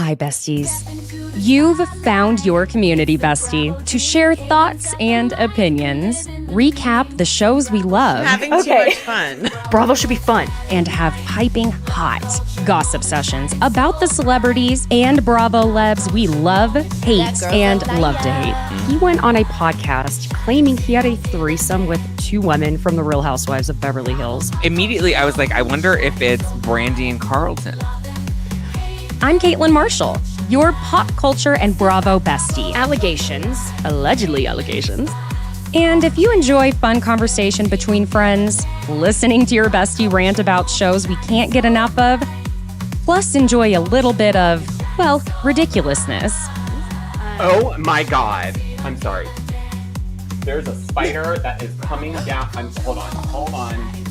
Hi, besties. You've found your community bestie to share thoughts and opinions, recap the shows we love. Having too much fun. Bravo should be fun. And have piping hot gossip sessions about the celebrities and Bravo lebs we love, hate, and love to hate. He went on a podcast claiming he had a threesome with two women from the Real Housewives of Beverly Hills. Immediately, I was like, I wonder if it's Brandy and Carlton. I'm Caitlin Marshall, your pop culture and Bravo bestie. Allegedly allegations. And if you enjoy fun conversation between friends, listening to your bestie rant about shows we can't get enough of, plus enjoy a little bit of, well, ridiculousness. Oh my God. I'm sorry. There's a spider that is coming down. Hold on.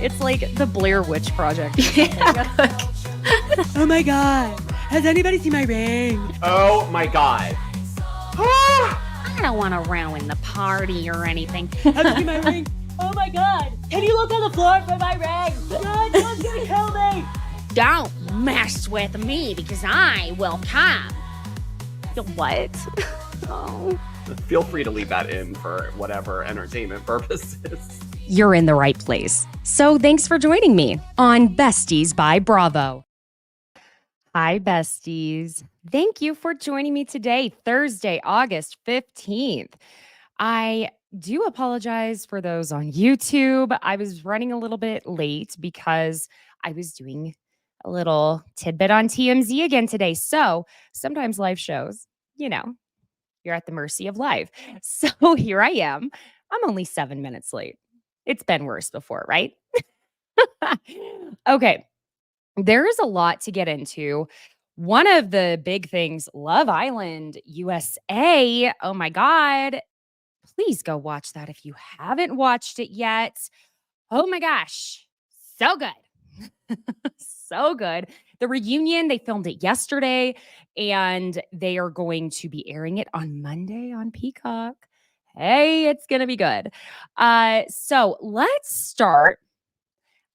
It's like the Blair Witch Project. Oh my God. Has anybody seen my ring? Oh my God. I don't want to ruin the party or anything. Have you seen my ring? Oh my God. Can you look on the floor for my ring? God, John's gonna kill me. Don't mess with me because I will come. What? Oh. Feel free to leave that in for whatever entertainment purposes. You're in the right place. So thanks for joining me on Besties by Bravo. Hi, besties. Thank you for joining me today, Thursday, August 15th. I do apologize for those on YouTube. I was running a little bit late because I was doing a little tidbit on TMZ again today. So sometimes live shows, you're at the mercy of live. So here I am. I'm only 7 minutes late. It's been worse before, right? Okay. There is a lot to get into. One of the big things, Love Island USA. Oh my God. Please go watch that if you haven't watched it yet. Oh my gosh. So good. So good. The reunion, they filmed it yesterday and they are going to be airing it on Monday on Peacock. Hey, it's going to be good. So let's start.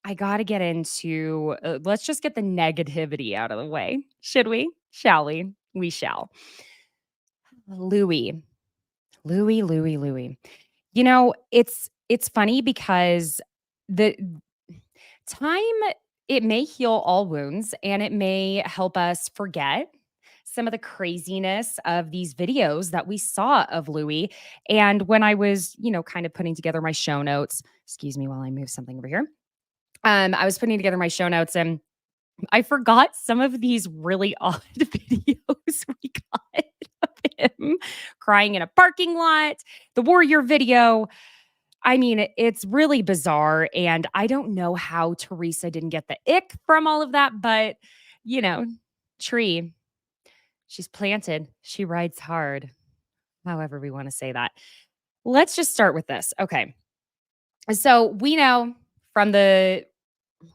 I got to get into, let's just get the negativity out of the way. Should we? Shall we? We shall. Louie. It's funny because the time, it may heal all wounds and it may help us forget some of the craziness of these videos that we saw of Louie. And when I was, kind of putting together my show notes, excuse me while I move something over here. I was putting together my show notes and I forgot some of these really odd videos we got of him crying in a parking lot, the Warrior video. I mean, it's really bizarre. And I don't know how Teresa didn't get the ick from all of that, but tree. She's planted. She rides hard. However we want to say that. Let's just start with this. Okay. So we know from the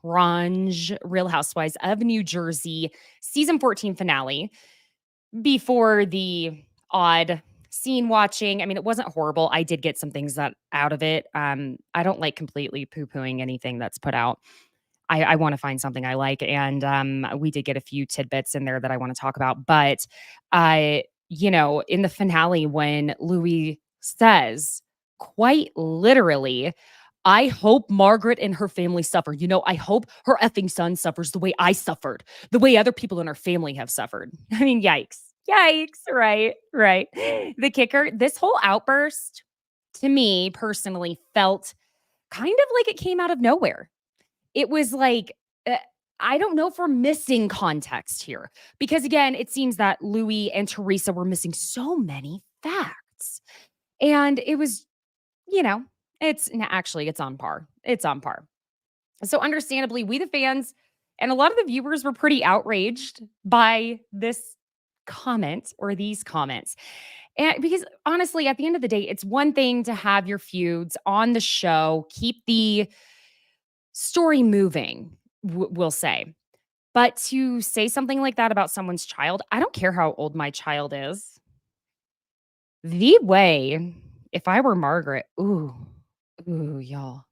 RHONJ, Real Housewives of New Jersey, season 14 finale, before the odd scene watching. I mean, it wasn't horrible. I did get some things out of it. I don't like completely poo-pooing anything that's put out. I want to find something I like. And we did get a few tidbits in there that I want to talk about. But, in the finale, when Louis says, quite literally, I hope Margaret and her family suffer. I hope her effing son suffers the way I suffered, the way other people in her family have suffered. I mean, yikes. Right. The kicker, this whole outburst, to me personally, felt kind of like it came out of nowhere. It was like, I don't know if we're missing context here. Because again, it seems that Louis and Teresa were missing so many facts. And it was, it's on par. It's on par. So understandably, we the fans and a lot of the viewers were pretty outraged by this comment or these comments. And because honestly, at the end of the day, it's one thing to have your feuds on the show, keep the story moving, we'll say. But to say something like that about someone's child, I don't care how old my child is. The way, if I were Margaret, y'all.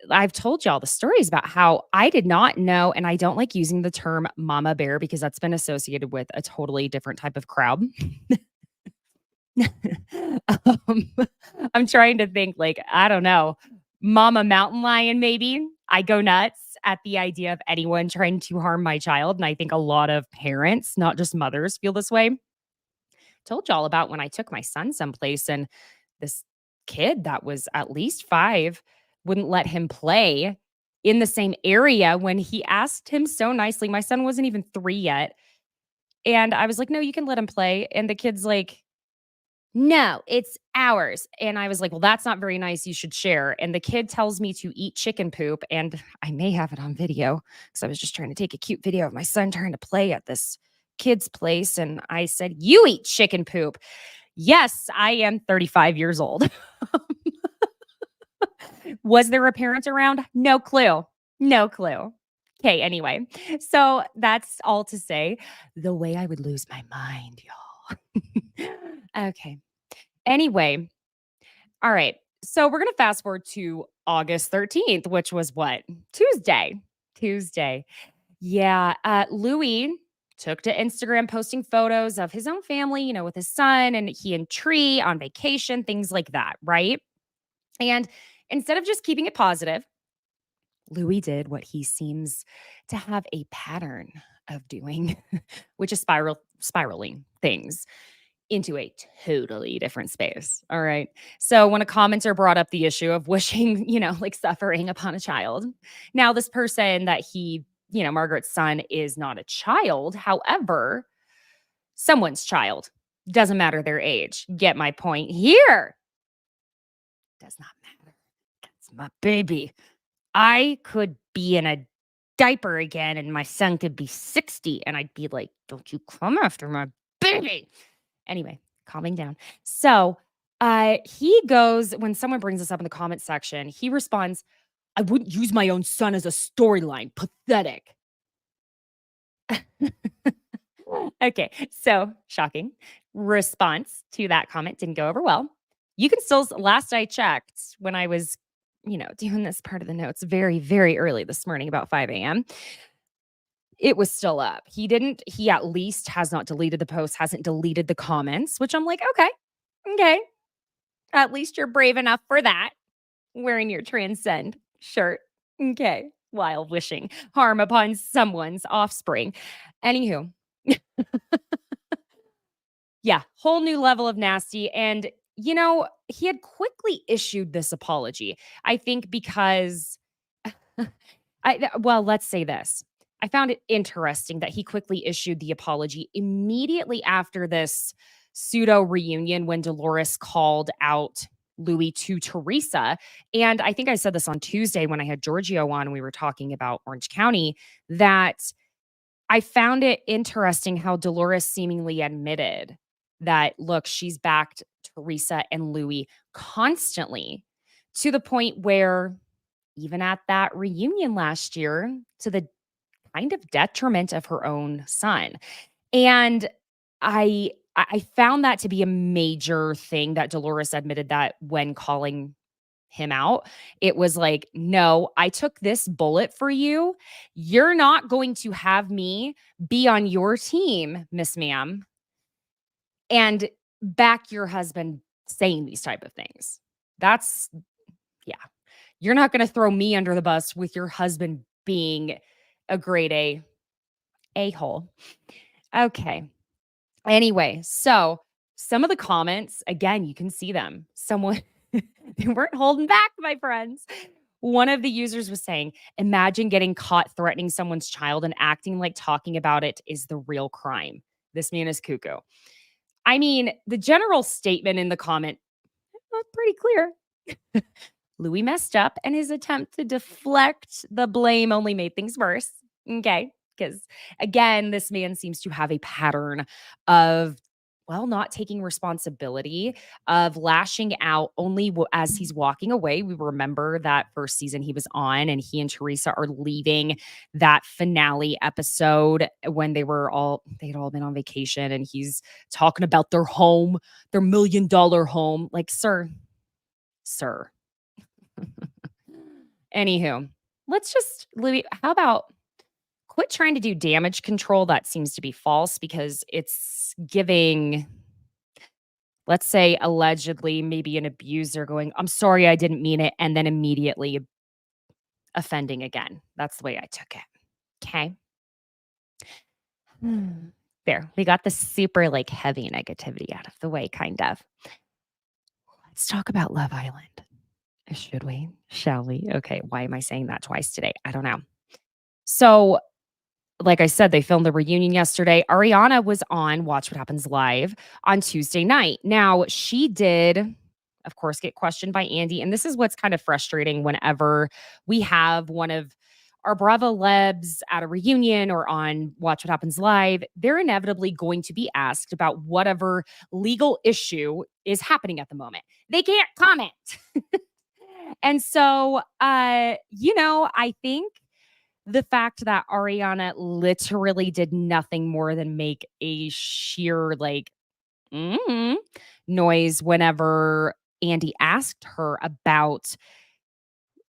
I've told y'all the stories about how I did not know, and I don't like using the term mama bear because that's been associated with a totally different type of crowd. um, I'm trying to think like, I don't know, mama mountain lion, maybe. I go nuts at the idea of anyone trying to harm my child. And I think a lot of parents, not just mothers, feel this way. Told y'all about when I took my son someplace and this kid that was at least 5 wouldn't let him play in the same area when he asked him so nicely. My son wasn't even 3 yet. And I was like, "No, you can let him play." And the kid's like, "No, it's ours." And I was like, "Well, that's not very nice. You should share." And the kid tells me to eat chicken poop. And I may have it on video because I was just trying to take a cute video of my son trying to play at this kid's place. And I said, "You eat chicken poop." Yes, I am 35 years old. Was there a parent around? No clue. No clue. Okay, anyway. So that's all to say the way I would lose my mind, y'all. Okay. Anyway, all right. So we're going to fast forward to August 13th, which was what? Tuesday. Tuesday. Yeah. Louie took to Instagram posting photos of his own family, with his son and he and Tree on vacation, things like that. Right. And instead of just keeping it positive, Louis did what he seems to have a pattern of doing, which is spiraling things into a totally different space. All right. So when a commenter brought up the issue of wishing, like suffering upon a child. Now, this person that Margaret's son is not a child. However, someone's child. Doesn't matter their age. Get my point here. Does not matter. That's my baby. I could be in a diaper again and my son could be 60 and I'd be like, "Don't you come after my baby." Anyway, calming down. So he goes, when someone brings this up in the comment section, he responds, "I wouldn't use my own son as a storyline. Pathetic." Okay, so shocking response to that comment didn't go over well. You can still, last I checked, when I was, doing this part of the notes very, very early this morning, about 5 a.m., it was still up. He at least has not deleted the post, hasn't deleted the comments, which I'm like, okay. At least you're brave enough for that, wearing your Transcend shirt. Okay, while wishing harm upon someone's offspring. Anywho, yeah, whole new level of nasty. And, he had quickly issued this apology. I think because, let's say this. I found it interesting that he quickly issued the apology immediately after this pseudo reunion when Dolores called out Louis to Teresa. And I think I said this on Tuesday when I had Giorgio on and we were talking about Orange County, that I found it interesting how Dolores seemingly admitted that, look, she's backed Teresa and Louis constantly, to the point where even at that reunion last year, to the kind of detriment of her own son. And I found that to be a major thing that Dolores admitted, that when calling him out, it was like, "No, I took this bullet for you. You're not going to have me be on your team, Miss Ma'am, and back your husband saying these type of things." That's, yeah. You're not going to throw me under the bus with your husband being a grade A-hole. Okay. Anyway, so some of the comments, again, you can see them. Someone, they weren't holding back, my friends. One of the users was saying, "Imagine getting caught threatening someone's child and acting like talking about it is the real crime. This man is cuckoo." I mean, the general statement in the comment was pretty clear. Louis messed up and his attempt to deflect the blame only made things worse. Okay. Because again, this man seems to have a pattern of not taking responsibility of lashing out only as he's walking away. We remember that first season he was on, and he and Teresa are leaving that finale episode when they'd all been on vacation, and he's talking about their home, their $1 million home. Like, sir. Anywho, Louis, how about quit trying to do damage control that seems to be false, because it's giving, let's say, allegedly maybe an abuser going, I'm sorry, I didn't mean it, and then immediately offending again. That's the way I took it. Okay. There, we got the super like heavy negativity out of the way, kind of. Let's talk about Love Island. Should we? Shall we? Okay. Why am I saying that twice today? I don't know. So, like I said, they filmed the reunion yesterday. Ariana was on Watch What Happens Live on Tuesday night. Now, she did, of course, get questioned by Andy. And this is what's kind of frustrating whenever we have one of our Bravo Lebs at a reunion or on Watch What Happens Live. They're inevitably going to be asked about whatever legal issue is happening at the moment. They can't comment. And so, I think the fact that Ariana literally did nothing more than make a sheer noise whenever Andy asked her about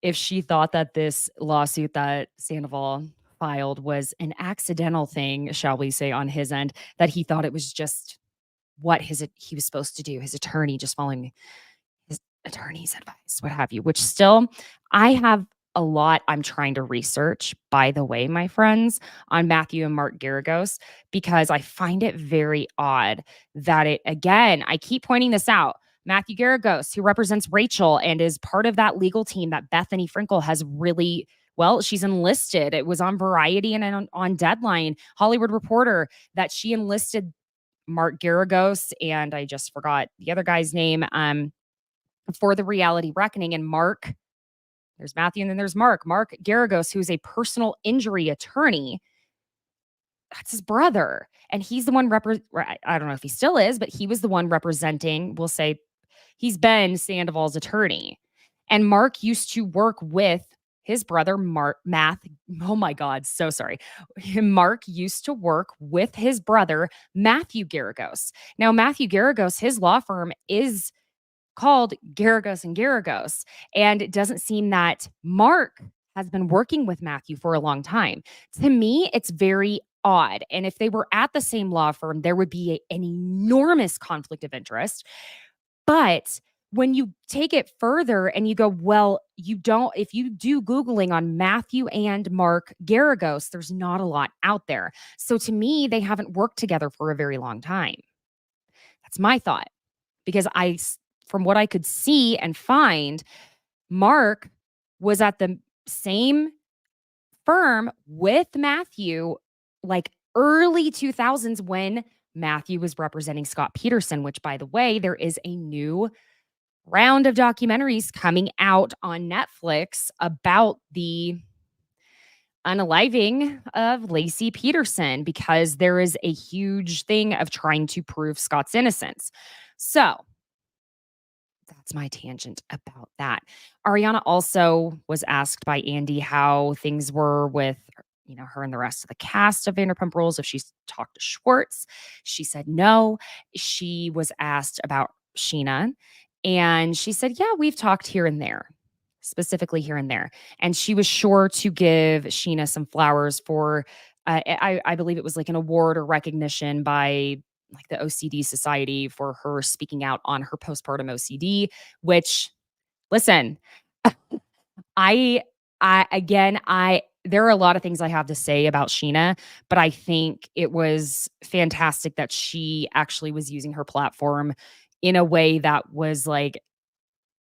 if she thought that this lawsuit that Sandoval filed was an accidental thing, shall we say, on his end, that he thought it was just what he was supposed to do, his attorney just following his attorney's advice, what have you, which still, I have a lot I'm trying to research, by the way, my friends, on Matthew and Mark Garagos, because I find it very odd that again, I keep pointing this out. Matthew Garagos, who represents Rachel and is part of that legal team that Bethany Frankel has really, she's enlisted. It was on Variety and on Deadline, Hollywood Reporter, that she enlisted Mark Garagos, and I just forgot the other guy's name, for the reality reckoning. And Mark, there's Matthew, and then there's Mark Garagos, who's a personal injury attorney. That's his brother. And he's the one I don't know if he still is, but he was the one representing, we'll say, he's been Sandoval's attorney. And Mark used to work with his brother, oh my God, so sorry. Mark used to work with his brother, Matthew Garagos. Now, Matthew Garagos, his law firm is called Garagos and Garagos. And it doesn't seem that Mark has been working with Matthew for a long time. To me, it's very odd. And if they were at the same law firm, there would be an enormous conflict of interest. But when you take it further and you go, if you do Googling on Matthew and Mark Garagos, there's not a lot out there. So to me, they haven't worked together for a very long time. That's my thought. Because from what I could see and find, Mark was at the same firm with Matthew like early 2000s when Matthew was representing Scott Peterson, which, by the way, there is a new round of documentaries coming out on Netflix about the unaliving of Lacey Peterson, because there is a huge thing of trying to prove Scott's innocence. So that's my tangent about that. Ariana also was asked by Andy how things were with, her and the rest of the cast of Vanderpump Rules, if she's talked to Schwartz. She said no. She was asked about Scheana, and she said, yeah, we've talked here and there, specifically here and there. And she was sure to give Scheana some flowers for, I believe it was like an award or recognition by like the OCD Society for her speaking out on her postpartum OCD, which, listen, there are a lot of things I have to say about Scheana, but I think it was fantastic that she actually was using her platform in a way that was like,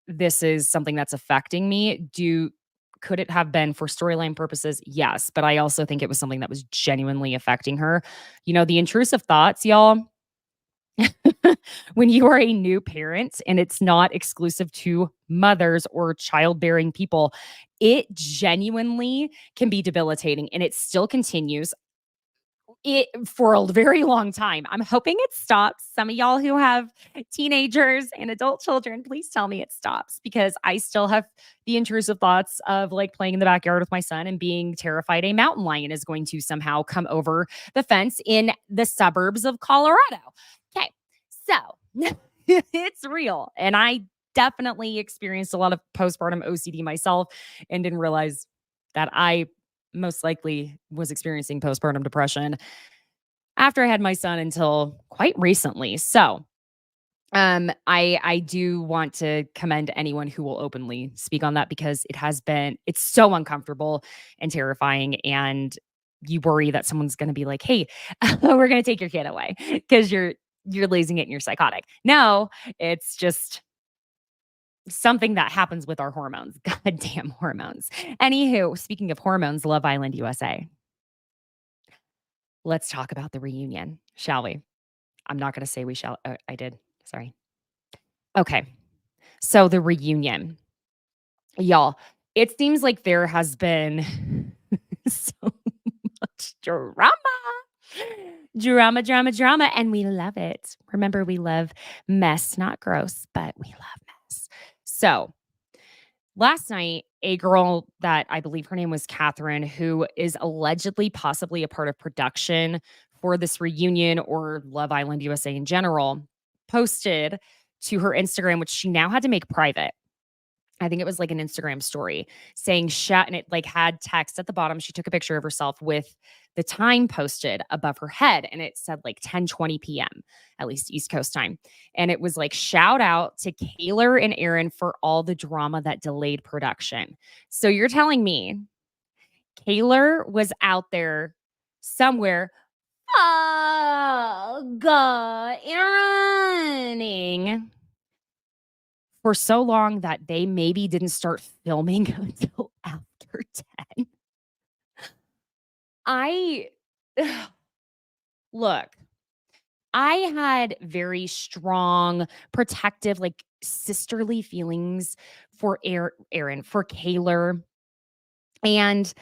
this is something that's affecting me. Could it have been for storyline purposes? Yes. But I also think it was something that was genuinely affecting her. The intrusive thoughts, y'all, when you are a new parent, and it's not exclusive to mothers or childbearing people, it genuinely can be debilitating, and it still continues. for a very long time. I'm hoping it stops. Some of y'all who have teenagers and adult children, please tell me it stops, because I still have the intrusive thoughts of like playing in the backyard with my son and being terrified a mountain lion is going to somehow come over the fence in the suburbs of Colorado. Okay, so it's real. And I definitely experienced a lot of postpartum OCD myself and didn't realize that I most likely was experiencing postpartum depression after I had my son until quite recently. So I do want to commend anyone who will openly speak on that, because it's so uncomfortable and terrifying, and you worry that someone's going to be like, hey, we're going to take your kid away because you're losing it and you're psychotic. No, it's just something that happens with our hormones. Goddamn hormones. Anywho, speaking of hormones, Love Island USA. Let's talk about the reunion, shall we? I'm not going to say we shall. I did. Sorry. Okay. So the reunion. Y'all, it seems like there has been so much drama. Drama, and we love it. Remember, we love mess, not gross, but we love mess. So last night, a girl that I believe her name was Catherine, who is allegedly possibly a part of production for this reunion or Love Island USA in general, posted to her Instagram, which she now had to make private. I think it was like an Instagram story saying and it like had text at the bottom. She took a picture of herself with the time posted above her head, and it said like 10:20 p.m., at least East Coast time. And it was like, shout out to Kaylor and Aaron for all the drama that delayed production. So you're telling me Kaylor was out there somewhere, oh God, running for so long that they maybe didn't start filming until after 10. Look, I had very strong, protective, like sisterly feelings for Aaron, for Kaylor. And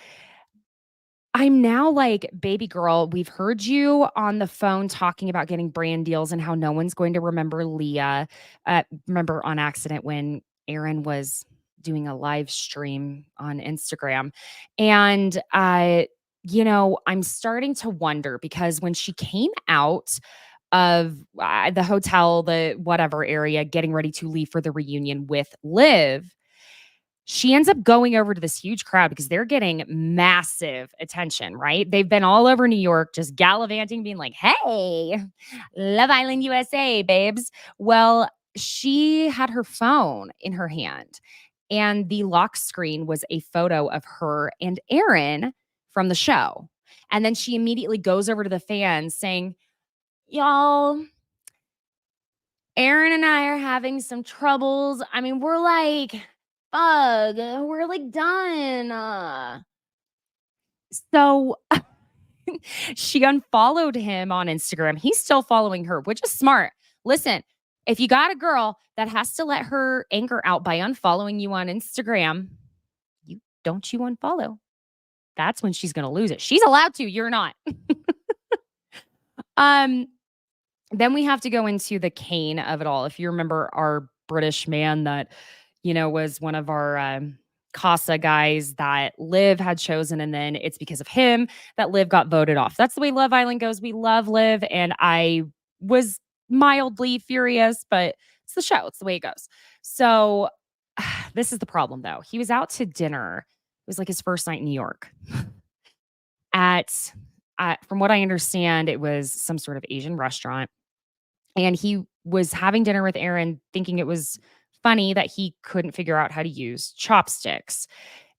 I'm now like, baby girl, we've heard you on the phone talking about getting brand deals and how no one's going to remember Leah. Remember on accident when Aaron was doing a live stream on Instagram. And, I'm starting to wonder, because when she came out of the hotel, the whatever area, getting ready to leave for the reunion with Liv, she ends up going over to this huge crowd because they're getting massive attention, right? They've been all over New York just gallivanting, being like, hey, Love Island USA, babes. Well, she had her phone in her hand, and the lock screen was a photo of her and Aaron from the show. And then she immediately goes over to the fans saying, y'all, Aaron and I are having some troubles. I mean, we're like, bug, we're like done. So she unfollowed him on Instagram. He's still following her, which is smart. Listen, if you got a girl that has to let her anger out by unfollowing you on Instagram, you unfollow. That's when she's going to lose it. She's allowed to, you're not. Then we have to go into the Kane of it all. If you remember our British man that, was one of our Casa guys that Liv had chosen, and then it's because of him that Liv got voted off. That's the way Love Island goes. We love Liv, and I was mildly furious, but it's the show. It's the way it goes. So this is the problem, though. He was out to dinner. It was like his first night in New York. From what I understand, it was some sort of Asian restaurant. And he was having dinner with Aaron, thinking it was funny that he couldn't figure out how to use chopsticks.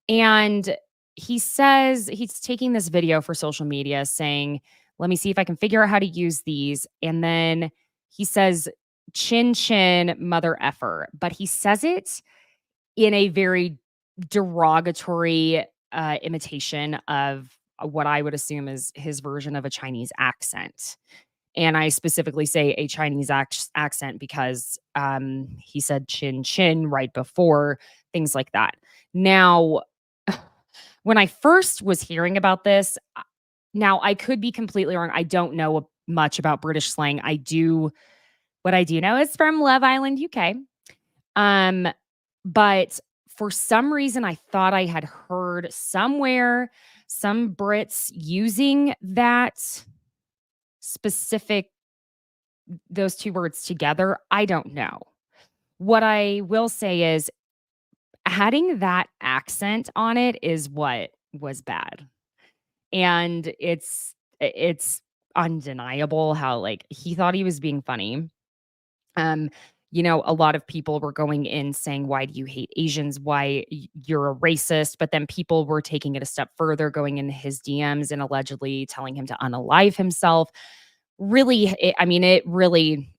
And he says he's taking this video for social media saying, let me see if I can figure out how to use these. And then he says, chin, chin, mother effer. But he says it in a very derogatory imitation of what I would assume is his version of a Chinese accent. And I specifically say a Chinese accent because he said chin chin right before, things like that. Now, when I first was hearing about this, Now, I could be completely wrong. I don't know much about British slang. What I do know is from Love Island, UK. Um, but for some reason, I thought I had heard somewhere some Brits using those two words together. I don't know. What I will say is adding that accent on it is what was bad. And it's undeniable how, like, he thought he was being funny. Um, a lot of people were going in saying, "Why do you hate Asians? Why you're a racist?" But then people were taking it a step further, going in his DMs and allegedly telling him to unalive himself. Really,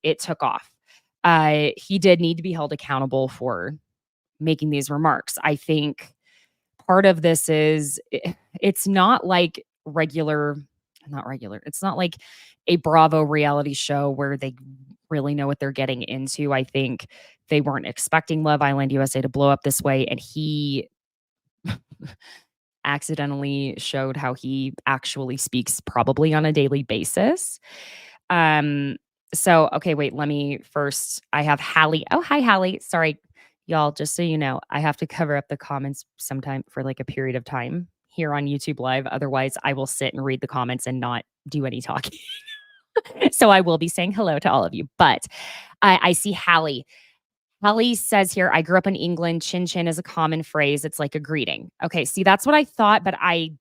it took off. He did need to be held accountable for making these remarks. I think part of this is it's not like not regular. It's not like a Bravo reality show where they really know what they're getting into. I think they weren't expecting Love Island USA to blow up this way, and he accidentally showed how he actually speaks probably on a daily basis. So okay, wait, I have Hallie. Oh, hi Hallie. Sorry, y'all, just so you know, I have to cover up the comments sometime for like a period of time here on YouTube Live. Otherwise, I will sit and read the comments and not do any talking. So I will be saying hello to all of you. But I see Hallie. Hallie says here, I grew up in England. Chin chin is a common phrase. It's like a greeting. Okay, see, that's what I thought, but I've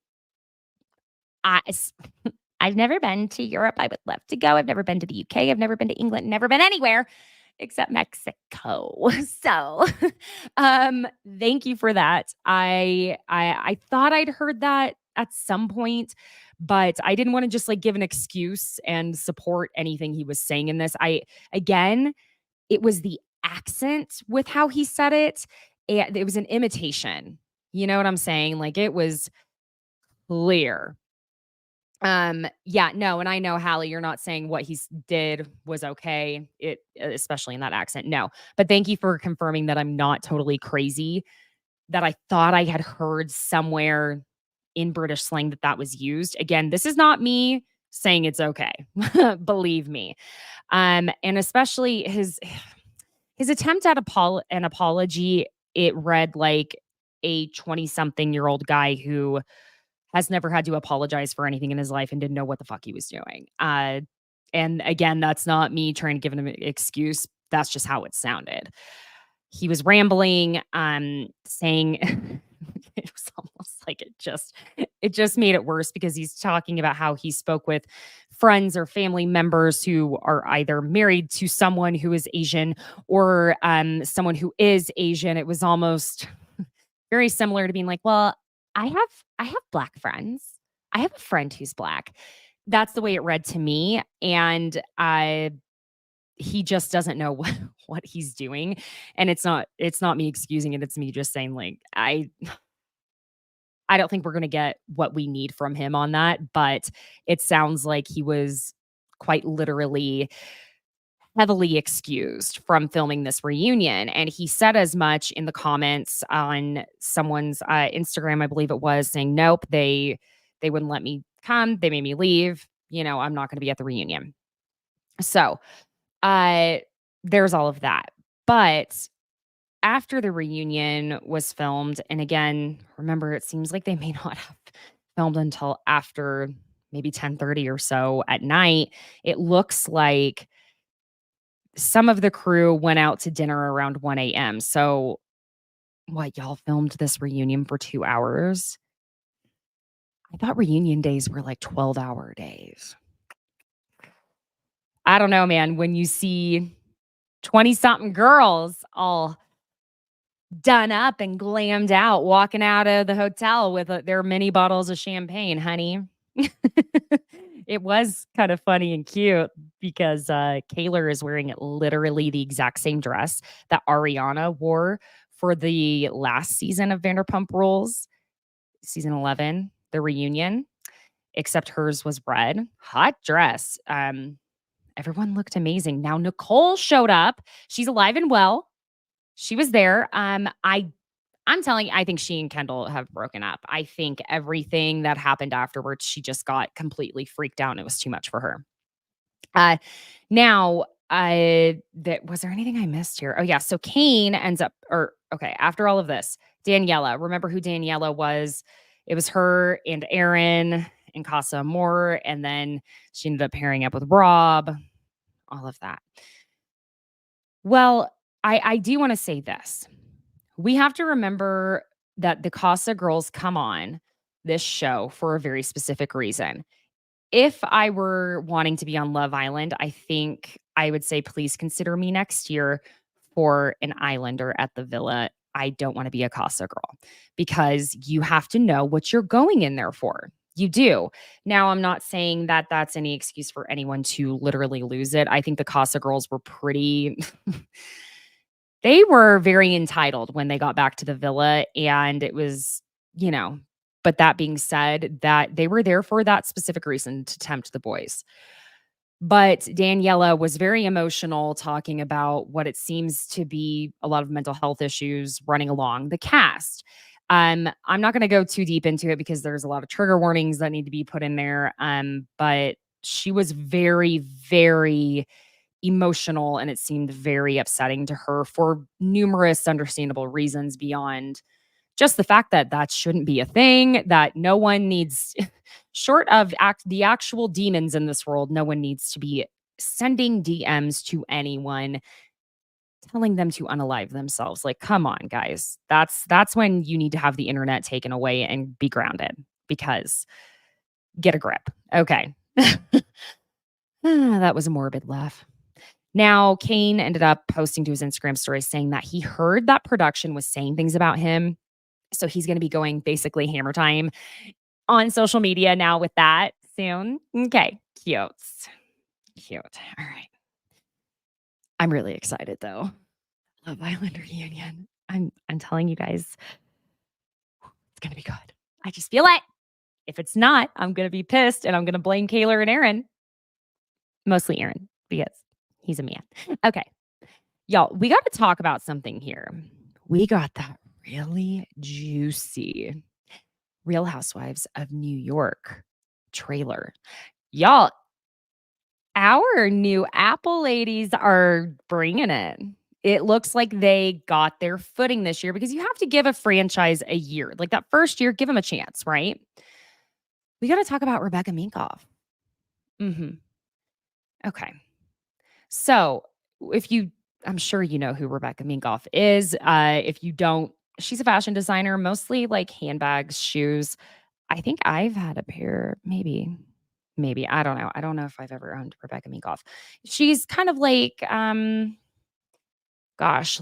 never been to Europe. I would love to go. I've never been to the UK. I've never been to England. Never been anywhere except Mexico. So, thank you for that. I thought I'd heard that at some point, but I didn't want to just like give an excuse and support anything he was saying in this. Again, it was the accent with how he said it. And it was an imitation. You know what I'm saying? Like it was clear. Yeah, no, and I know, Hallie, you're not saying what he did was okay, especially in that accent. No, but thank you for confirming that I'm not totally crazy, that I thought I had heard somewhere in British slang that was used. Again, this is not me saying it's okay. Believe me. And especially his attempt at an apology, it read like a 20-something-year-old guy who has never had to apologize for anything in his life and didn't know what the fuck he was doing. And again, that's not me trying to give him an excuse. That's just how it sounded. He was rambling, saying it was almost like it just made it worse because he's talking about how he spoke with friends or family members who are either married to someone who is Asian or someone who is Asian. It was almost very similar to being like, well, I have Black friends. I have a friend who's Black. That's the way it read to me. And he just doesn't know what he's doing. And it's not me excusing it. It's me just saying, like, I don't think we're going to get what we need from him on that. But it sounds like he was quite literally heavily excused from filming this reunion. And he said as much in the comments on someone's Instagram, I believe it was, saying, nope, they wouldn't let me come. They made me leave. I'm not going to be at the reunion. So there's all of that. But after the reunion was filmed, and again, remember, it seems like they may not have filmed until after maybe 10:30 or so at night. It looks like some of the crew went out to dinner around 1 a.m. So what, y'all filmed this reunion for 2 hours? I thought reunion days were like 12-hour days. I don't know, man. When you see 20-something girls all done up and glammed out, walking out of the hotel with their mini bottles of champagne, honey. It was kind of funny and cute because Kaylor is wearing literally the exact same dress that Ariana wore for the last season of Vanderpump Rules, season 11, the reunion, except hers was red. Hot dress. Everyone looked amazing. Now Nicole showed up. She's alive and well. She was there. I'm I'm telling you, I think she and Kendall have broken up. I think everything that happened afterwards, she just got completely freaked out and it was too much for her. Now, was there anything I missed here? Oh yeah, so Kane ends up, or okay, after all of this, Daniela. Remember who Daniela was? It was her and Aaron and Casa Amor, and then she ended up pairing up with Rob. All of that. Well, I do want to say this. We have to remember that the Casa girls come on this show for a very specific reason. If I were wanting to be on Love Island, I think I would say, please consider me next year for an islander at the villa. I don't want to be a Casa girl because you have to know what you're going in there for. You do. Now, I'm not saying that that's any excuse for anyone to literally lose it. I think the Casa girls were pretty, they were very entitled when they got back to the villa. And it was, but that being said, that they were there for that specific reason to tempt the boys. But Daniela was very emotional talking about what it seems to be a lot of mental health issues running along the cast. I'm not going to go too deep into it because there's a lot of trigger warnings that need to be put in there. But she was very, very emotional and it seemed very upsetting to her for numerous understandable reasons beyond just the fact that that shouldn't be a thing, that no one needs, short of the actual demons in this world, no one needs to be sending DMs to anyone telling them to unalive themselves. Like, come on, guys. That's when you need to have the internet taken away and be grounded because get a grip. Okay. That was a morbid laugh. Now, Kane ended up posting to his Instagram story saying that he heard that production was saying things about him. So he's going to be going basically hammer time on social media now with that soon. Okay, cute. Cute. All right. I'm really excited though. Love Island reunion. I'm telling you guys, it's going to be good. I just feel it. If it's not, I'm going to be pissed and I'm going to blame Kaylor and Aaron. Mostly Aaron because he's a man. Okay. Y'all, we got to talk about something here. We got that really juicy Real Housewives of New York trailer. Y'all, our new Apple ladies are bringing it. It looks like they got their footing this year because you have to give a franchise a year. Like that first year, give them a chance, right? We got to talk about Rebecca Minkoff. Okay. So I'm sure you know who Rebecca Minkoff is. If you don't, she's a fashion designer, mostly like handbags, shoes. I think I've had a pair, maybe. I don't know. I don't know if I've ever owned Rebecca Minkoff. She's kind of like,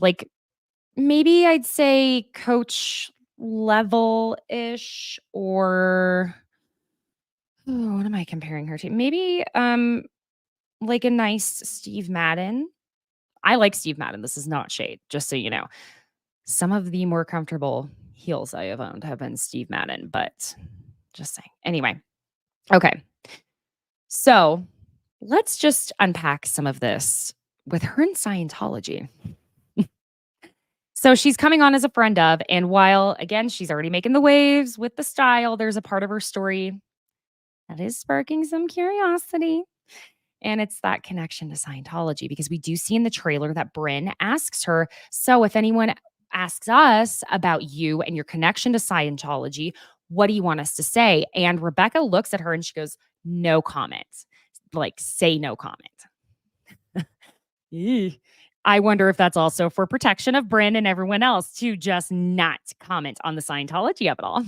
like maybe I'd say coach level-ish or what am I comparing her to? Maybe like a nice Steve Madden. I like Steve Madden. This is not shade, just so you know. Some of the more comfortable heels I have owned have been Steve Madden, but just saying. Anyway, okay. So let's just unpack some of this with her in Scientology. So she's coming on as a friend of, and while, again, she's already making the waves with the style, there's a part of her story that is sparking some curiosity. And it's that connection to Scientology, because we do see in the trailer that Brynn asks her, so if anyone asks us about you and your connection to Scientology, what do you want us to say? And Rebecca looks at her and she goes, no comment. Like, say no comment. I wonder if that's also for protection of Brynn and everyone else to just not comment on the Scientology of it all.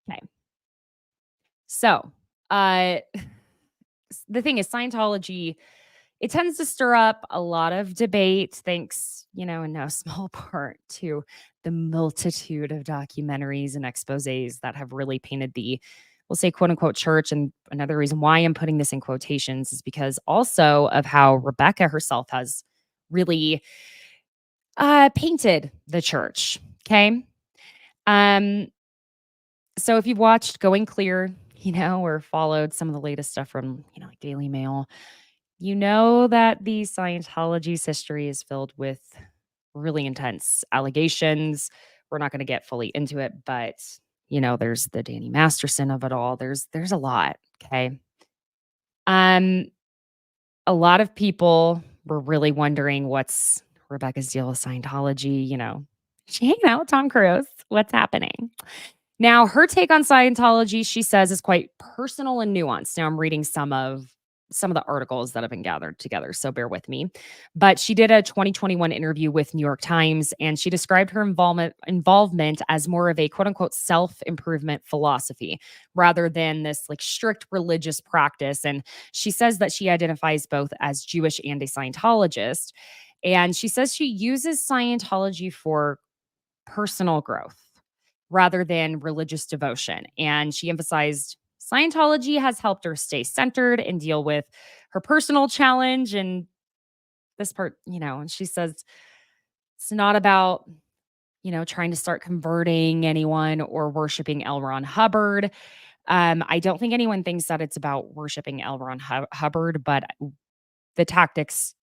Okay. So, the thing is, Scientology, it tends to stir up a lot of debate, thanks, in no small part to the multitude of documentaries and exposés that have really painted the, we'll say, quote unquote, church. And another reason why I'm putting this in quotations is because also of how Rebecca herself has really painted the church. Okay. So if you've watched Going Clear, or followed some of the latest stuff from, like Daily Mail, that the Scientology's history is filled with really intense allegations, we're not going to get fully into it, but there's the Danny Masterson of it all. There's a lot. Okay. A lot of people were really wondering what's Rebecca's deal with Scientology. She hanging out with Tom Cruise. What's happening? Now, her take on Scientology, she says, is quite personal and nuanced. Now, I'm reading some of the articles that have been gathered together, so bear with me. But she did a 2021 interview with New York Times, and she described her involvement as more of a quote-unquote self-improvement philosophy rather than this like strict religious practice. And she says that she identifies both as Jewish and a Scientologist. And she says she uses Scientology for personal growth rather than religious devotion. And she emphasized Scientology has helped her stay centered and deal with her personal challenge. And this part, and she says it's not about, trying to start converting anyone or worshiping L. Ron Hubbard. I don't think anyone thinks that it's about worshiping L. Ron Hubbard, but the tactics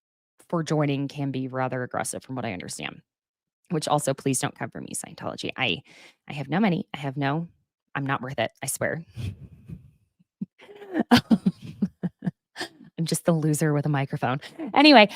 for joining can be rather aggressive from what I understand. Which also, please don't come for me, Scientology. I have no money. I'm not worth it. I swear. I'm just the loser with a microphone. Anyway,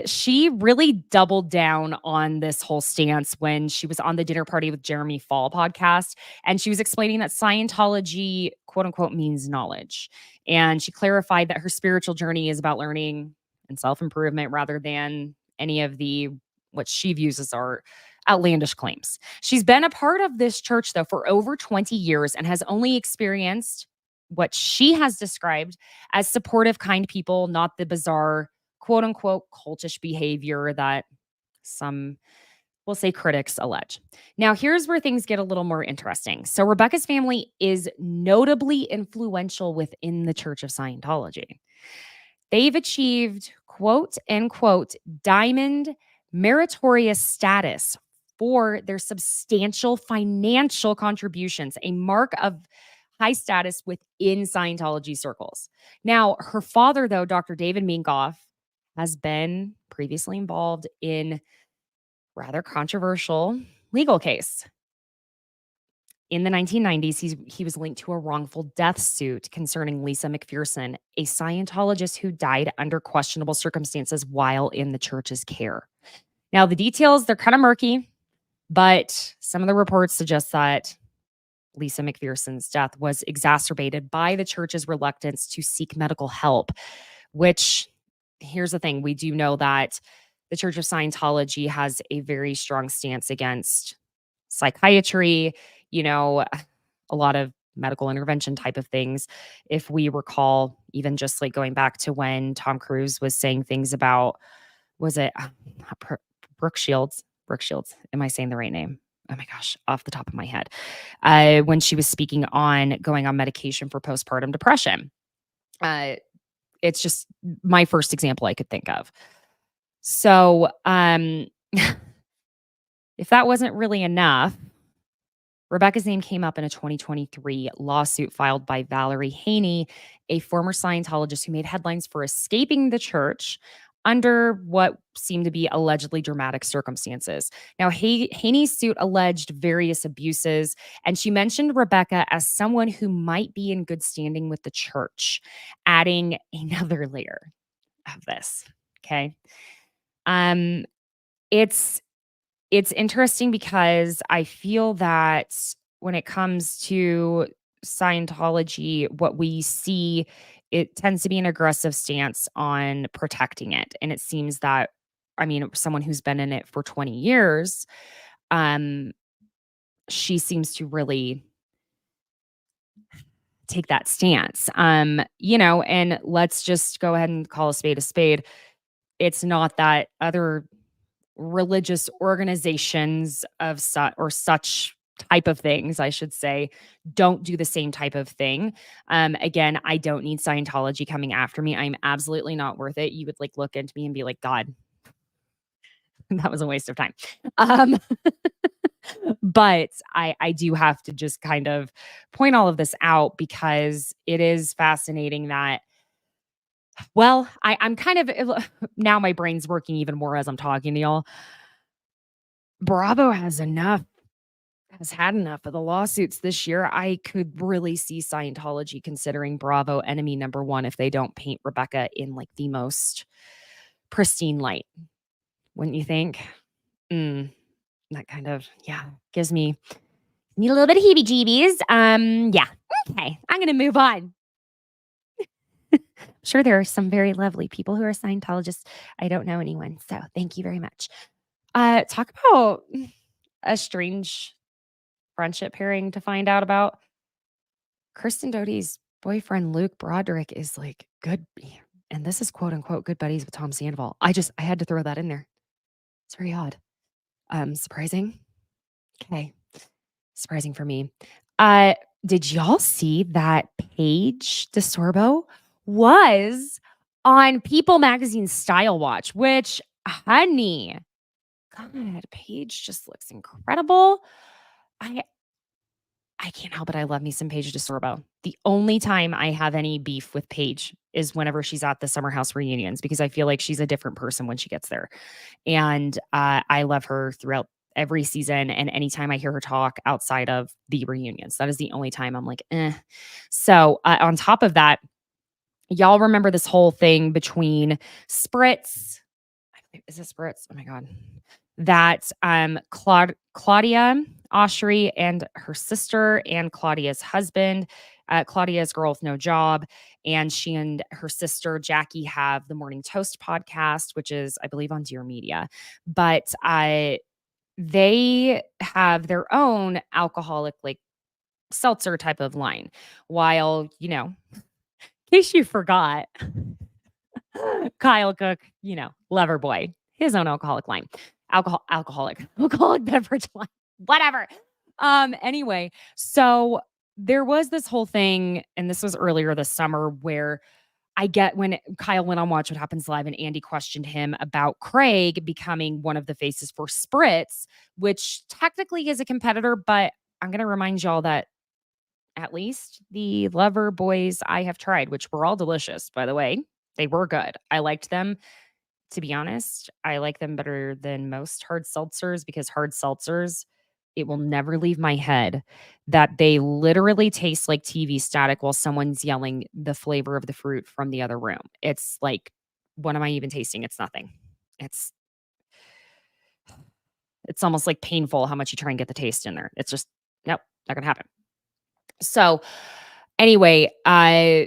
she really doubled down on this whole stance when she was on the Dinner Party with Jeremy Fall podcast. And she was explaining that Scientology, quote unquote, means knowledge. And she clarified that her spiritual journey is about learning and self-improvement rather than any of the what she views as our outlandish claims. She's been a part of this church, though, for over 20 years and has only experienced what she has described as supportive, kind people, not the bizarre, quote unquote, cultish behavior that some, we'll say, critics allege. Now, here's where things get a little more interesting. So Rebecca's family is notably influential within the Church of Scientology. They've achieved, quote unquote, diamond meritorious status for their substantial financial contributions, a mark of high status within Scientology circles. Now, her father, though, Dr. David Minkoff, has been previously involved in rather controversial legal case. In the 1990s, he was linked to a wrongful death suit concerning Lisa McPherson, a Scientologist who died under questionable circumstances while in the church's care. Now, the details, they're kind of murky, but some of the reports suggest that Lisa McPherson's death was exacerbated by the church's reluctance to seek medical help, which, here's the thing, we do know that the Church of Scientology has a very strong stance against psychiatry, a lot of medical intervention type of things. If we recall, even just like going back to when Tom Cruise was saying things about, was it Brooke Shields? Am I saying the right name? Oh my gosh, off the top of my head. When she was speaking on going on medication for postpartum depression. It's just my first example I could think of. So if that wasn't really enough, Rebecca's name came up in a 2023 lawsuit filed by Valerie Haney, a former Scientologist who made headlines for escaping the church under what seemed to be allegedly dramatic circumstances. Now, Haney's suit alleged various abuses, and she mentioned Rebecca as someone who might be in good standing with the church, adding another layer of this. Okay. It's interesting because I feel that when it comes to Scientology, what we see, it tends to be an aggressive stance on protecting it. And it seems that, someone who's been in it for 20 years, she seems to really take that stance. And let's just go ahead and call a spade a spade. It's not that other religious organizations of such type of things, I should say, don't do the same type of thing. Again, I don't need Scientology coming after me. I'm absolutely not worth it. You would look into me and be like, God, that was a waste of time. But I do have to just kind of point all of this out because it is fascinating that, well, I'm kind of, now my brain's working even more as I'm talking to y'all. Bravo has enough has had enough of the lawsuits this year. I could really see Scientology considering Bravo enemy number one if they don't paint Rebecca in like the most pristine light. Wouldn't you think? That kind of, gives me a little bit of heebie-jeebies. Yeah. Okay. I'm going to move on. Sure, there are some very lovely people who are Scientologists. I don't know anyone, so thank you very much. Talk about a strange friendship pairing to find out about. Kristen Doute's boyfriend Luke Broderick is like good, and this is quote unquote good buddies with Tom Sandoval. I had to throw that in there. It's very odd. Surprising. Okay, surprising for me. Did y'all see that Paige DeSorbo was on People Magazine's Style Watch? Which, honey, God, Paige just looks incredible. I can't help it. I love me some Paige DeSorbo. The only time I have any beef with Paige is whenever she's at the Summer House reunions because I feel like she's a different person when she gets there. And I love her throughout every season. And anytime I hear her talk outside of the reunions, that is the only time I'm like, eh. So on top of that, y'all remember this whole thing between Spritz. Is it Spritz? Oh my God. That Claudia Oshry and her sister and Claudia's husband, Claudia's girl with no job, and she and her sister Jackie have the Morning Toast podcast, which is, I believe, on Dear Media. But they have their own alcoholic, like seltzer type of line. While, in case you forgot, Kyle Cook, Loverboy, his own alcoholic line. Alcoholic beverage line, whatever. Anyway, so there was this whole thing, and this was earlier this summer, where I get when Kyle went on Watch What Happens Live and Andy questioned him about Craig becoming one of the faces for Spritz, which technically is a competitor, but I'm going to remind y'all that at least the Loverboys I have tried, which were all delicious, by the way, they were good. I liked them. To be honest, I like them better than most hard seltzers because hard seltzers, it will never leave my head that they literally taste like TV static while someone's yelling the flavor of the fruit from the other room. It's like, what am I even tasting? It's nothing. It's almost like painful how much you try and get the taste in there. It's just, nope, not gonna happen. So anyway, Kyle's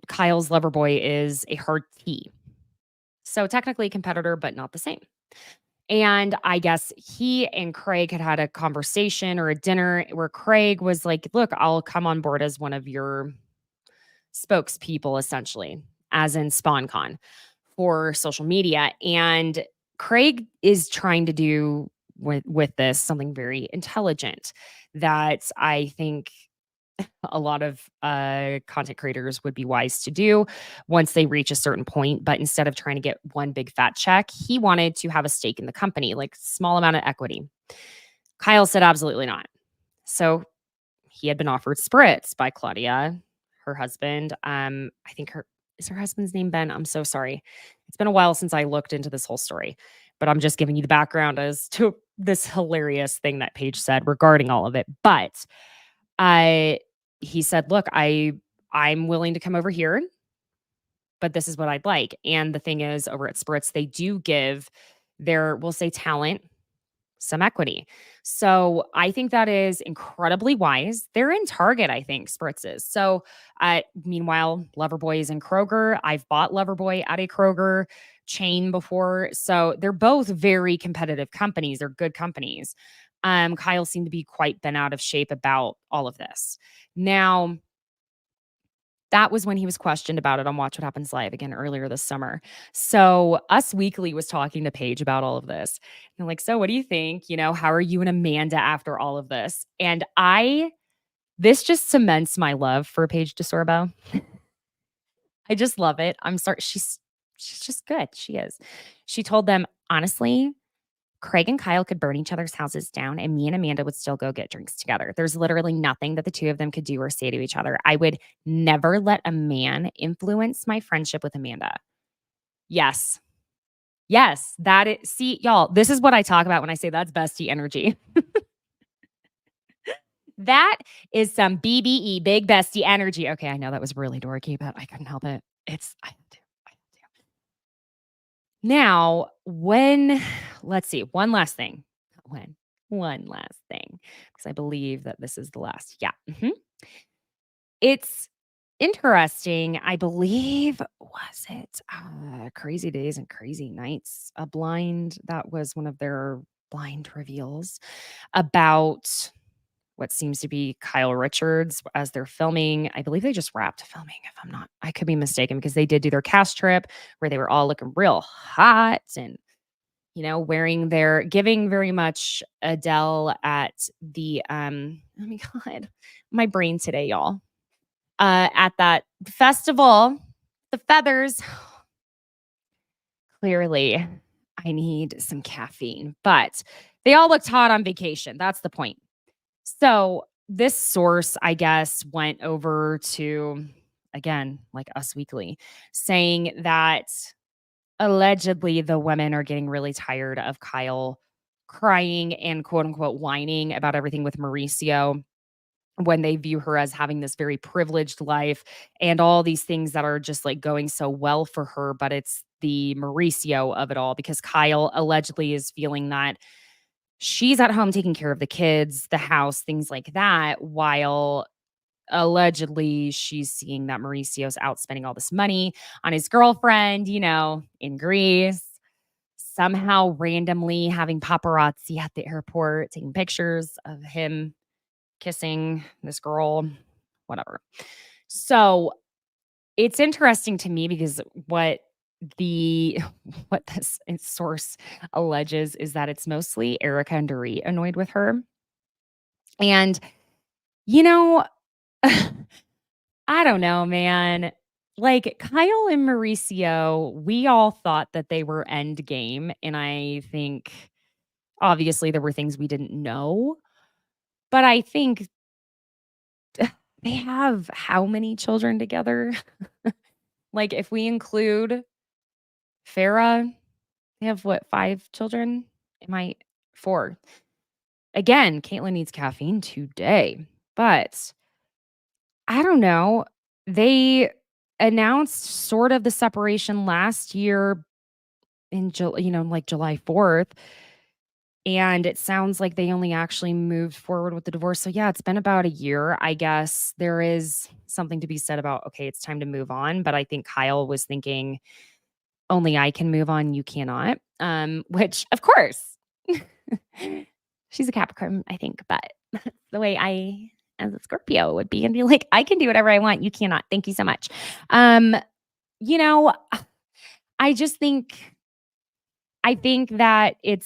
Loverboy is a hard tea. So technically a competitor, but not the same. And I guess he and Craig had a conversation or a dinner where Craig was like, look, I'll come on board as one of your spokespeople, essentially, as in SpawnCon for social media. And Craig is trying to do with this something very intelligent that I think a lot of content creators would be wise to do once they reach a certain point. But instead of trying to get one big fat check, he wanted to have a stake in the company, like small amount of equity. Kyle said absolutely not. So he had been offered Spritz by Claudia, her husband. I think her husband's name Ben? I'm so sorry. It's been a while since I looked into this whole story, but I'm just giving you the background as to this hilarious thing that Paige said regarding all of it. But he said, look, I'm willing to come over here, but this is what I'd like. And the thing is, over at Spritz, they do give their, we'll say, talent some equity. So I think that is incredibly wise. They're in Target, I think, Spritz is. So meanwhile, Loverboy is in Kroger. I've bought Loverboy at a Kroger chain before. So they're both very competitive companies. They're good companies. Kyle seemed to be quite bent out of shape about all of this. Now, that was when he was questioned about it on Watch What Happens Live again earlier this summer. So Us Weekly was talking to Paige about all of this. And they're like, so what do you think? How are you and Amanda after all of this? And this just cements my love for Paige DeSorbo. I just love it. I'm sorry. She's just good. She is. She told them, honestly, Craig and Kyle could burn each other's houses down and me and Amanda would still go get drinks together. There's literally nothing that the two of them could do or say to each other. I would never let a man influence my friendship with Amanda. Yes. Yes, that is see, y'all, this is what I talk about when I say that's bestie energy. That is some BBE, big bestie energy. Okay, I know that was really dorky, but I couldn't help it. I had to. I had to. Now, let's see, one last thing. One last thing, because I believe that this is the last. Yeah. It's interesting. I believe, was it Crazy Days and Crazy Nights? A blind, that was one of their blind reveals about what seems to be Kyle Richards as they're filming. I believe they just wrapped filming, if I'm not, I could be mistaken because they did do their cast trip where they were all looking real hot and, wearing giving very much Adele at the, oh my God, my brain today, y'all. At that festival, the Feathers. Clearly, I need some caffeine, but they all looked hot on vacation. That's the point. So this source, I guess, went over to, again, like Us Weekly, saying that allegedly the women are getting really tired of Kyle crying and quote unquote whining about everything with Mauricio when they view her as having this very privileged life and all these things that are just like going so well for her. But it's the Mauricio of it all because Kyle allegedly is feeling that she's at home taking care of the kids, the house, things like that, while allegedly she's seeing that Mauricio's out spending all this money on his girlfriend, in Greece, somehow randomly having paparazzi at the airport taking pictures of him kissing this girl, whatever. So it's interesting to me because what this source alleges is that it's mostly Erica and Dorit annoyed with her. And, I don't know, man. Like Kyle and Mauricio, we all thought that they were end game. And I think obviously there were things we didn't know. But I think they have how many children together? Like if we include Farrah, they have what, 5 children? Am I 4? Again, Caitlyn needs caffeine today. But I don't know. They announced sort of the separation last year in like July 4th. And it sounds like they only actually moved forward with the divorce. So yeah, it's been about a year. I guess there is something to be said about, okay, it's time to move on. But I think Kyle was thinking, only I can move on, you cannot. Which of course, she's a Capricorn, I think, but the way I as a Scorpio would be and be like, I can do whatever I want. You cannot. Thank you so much. You know, I just I think that it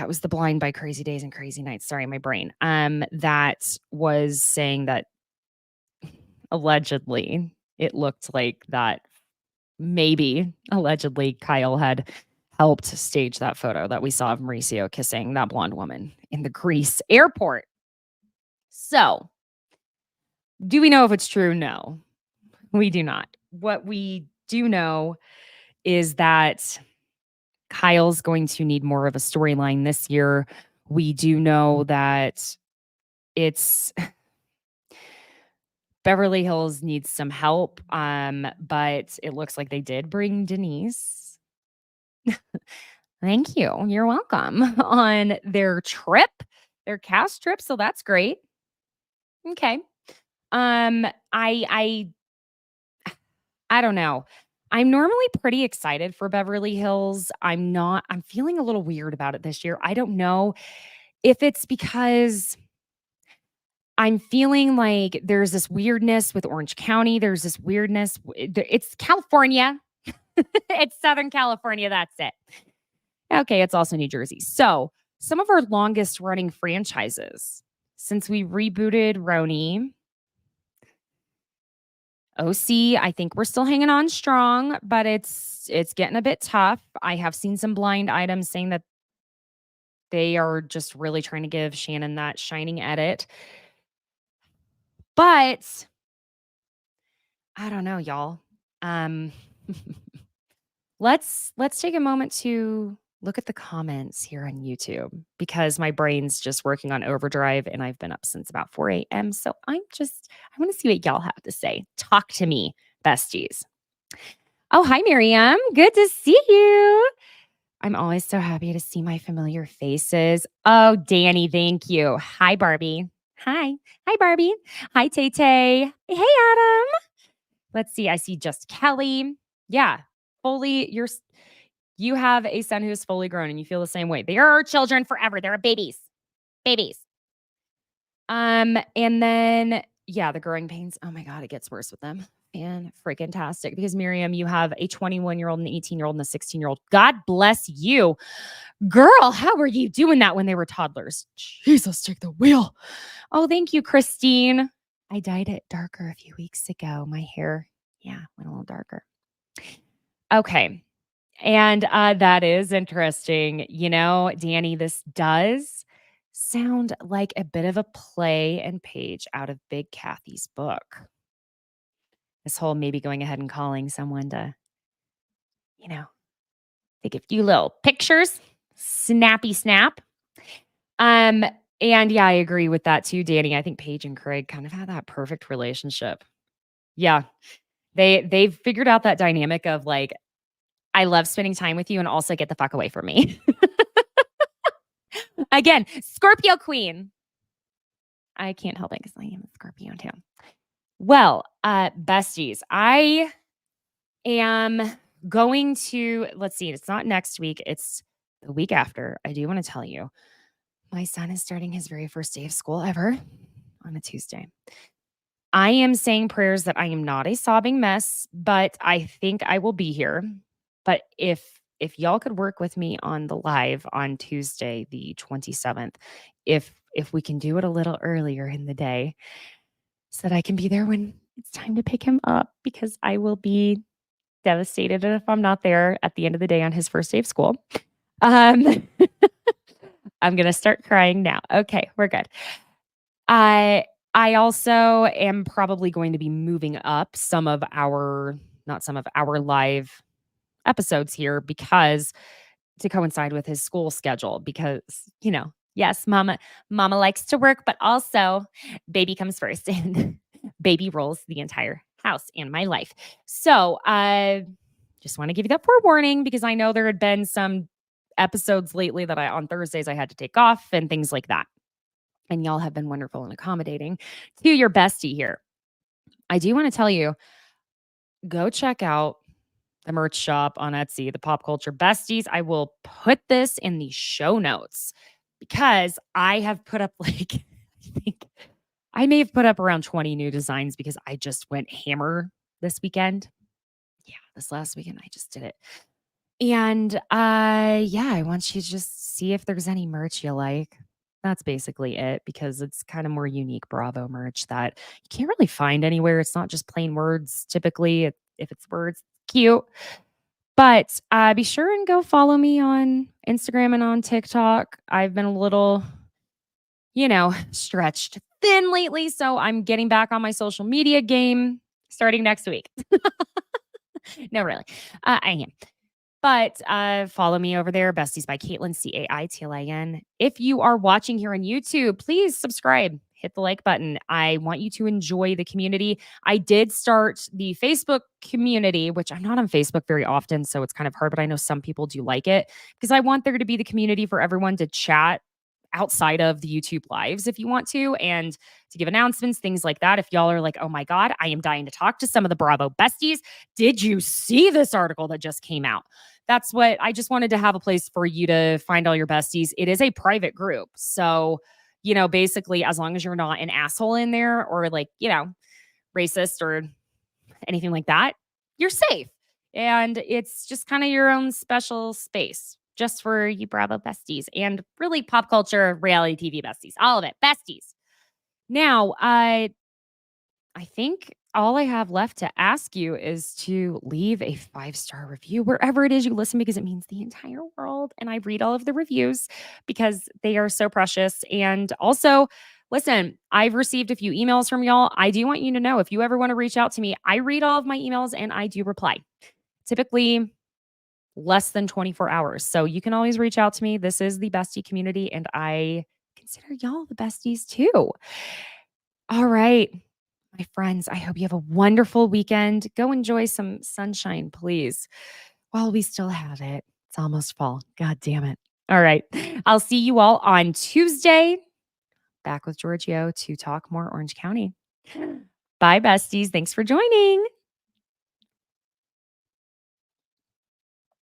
was the Blind by Crazy Days and Crazy Nights. Sorry, my brain. That was saying that allegedly it looked like that maybe allegedly Kyle had helped stage that photo that we saw of Mauricio kissing that blonde woman in the Greece airport. So, do we know if it's true? No, we do not. What we do know is that Kyle's going to need more of a storyline this year. We do know that it's Beverly Hills needs some help, but it looks like they did bring Denise. Thank you. You're welcome. On their trip, their cast trip, so that's great. Okay. I don't know. I'm normally pretty excited for Beverly Hills. I'm feeling a little weird about it this year. I don't know if it's because I'm feeling like there's this weirdness with Orange County. There's this weirdness. It's California. It's Southern California. That's it. Okay. It's also New Jersey. So some of our longest running franchises since we rebooted RHONY, OC, I think we're still hanging on strong, but it's getting a bit tough. I have seen some blind items saying that they are just really trying to give Shannon that shining edit. But I don't know, y'all. let's take a moment to look at the comments here on YouTube because my brain's just working on overdrive and I've been up since about 4 a.m. So I want to see what y'all have to say. Talk to me, besties. Oh, hi, Miriam. Good to see you. I'm always so happy to see my familiar faces. Oh, Danny, thank you. Hi, Barbie. Hi. Hi, Barbie. Hi, Tay Tay. Hey, Adam. Let's see. I see just Kelly. Yeah. Fully, you have a son who's fully grown and you feel the same way. They are our children forever. They're babies. Babies. And then yeah, the growing pains. Oh my God, it gets worse with them. And freaking tastic. Because Miriam, you have a 21-year-old, an 18-year-old, and a 16-year-old. God bless you. Girl, how were you doing that when they were toddlers? Jesus, take the wheel. Oh, thank you, Christine. I dyed it darker a few weeks ago. My hair, yeah, went a little darker. Okay. And that is interesting. You know, Danny, this does sound like a bit of a play and page out of Big Kathy's book. This whole maybe going ahead and calling someone to, you know, take a few little pictures, snappy snap. And yeah, I agree with that too, Danny. I think Paige and Craig kind of had that perfect relationship. Yeah. They've figured out that dynamic of like, I love spending time with you and also get the fuck away from me. Again, Scorpio queen. I can't help it because I am a Scorpio too. Well, besties, I am going to, let's see, it's not next week, it's the week after. I do want to tell you, my son is starting his very first day of school ever on a Tuesday. I am saying prayers that I am not a sobbing mess, but I think I will be here. But if y'all could work with me on the live on Tuesday, the 27th, if we can do it a little earlier in the day so that I can be there when it's time to pick him up, because I will be devastated if I'm not there at the end of the day on his first day of school. I'm going to start crying now. Okay, we're good. I also am probably going to be moving up not some of our live episodes here because to coincide with his school schedule, because, you know, yes, mama likes to work, but also baby comes first and baby rules the entire house and my life. So I just want to give you that forewarning because I know there had been some episodes lately that on Thursdays I had to take off and things like that. And y'all have been wonderful and accommodating to your bestie here. I do want to tell you, go check out the merch shop on Etsy, the Pop Culture Besties. I will put this in the show notes because I have put up like, I think I may have put up around 20 new designs because I just went hammer this weekend. Yeah, this last weekend I just did it. And yeah, I want you to just see if there's any merch you like. That's basically it because it's kind of more unique Bravo merch that you can't really find anywhere. It's not just plain words. Typically, if it's words, cute. But be sure and go follow me on Instagram and on TikTok. I've been a little, stretched thin lately. So I'm getting back on my social media game starting next week. No, really. I am. But follow me over there, Besties by Caitlin, Caitlin. If you are watching here on YouTube, please subscribe. Hit the like button. I want you to enjoy the community. I did start the Facebook community, which I'm not on Facebook very often, so it's kind of hard, but I know some people do like it because I want there to be the community for everyone to chat outside of the YouTube lives if you want to, and to give announcements, things like that. If y'all are like, oh my God, I am dying to talk to some of the Bravo besties. Did you see this article that just came out? That's what I just wanted to have a place for you to find all your besties. It is a private group. So, basically, as long as you're not an asshole in there or like, racist or anything like that, you're safe. And it's just kind of your own special space just for you Bravo besties and really pop culture, reality TV besties, all of it, besties. Now, I think all I have left to ask you is to leave a 5-star review wherever it is you listen because it means the entire world. And I read all of the reviews because they are so precious. And also, listen, I've received a few emails from y'all. I do want you to know if you ever want to reach out to me, I read all of my emails and I do reply. Typically, less than 24 hours. So you can always reach out to me. This is the bestie community, and I consider y'all the besties too. All right, my friends, I hope you have a wonderful weekend. Go enjoy some sunshine, please, while we still have it. It's almost fall. God damn it. All right. I'll see you all on Tuesday. Back with Giorgio to talk more Orange County. Bye, besties. Thanks for joining.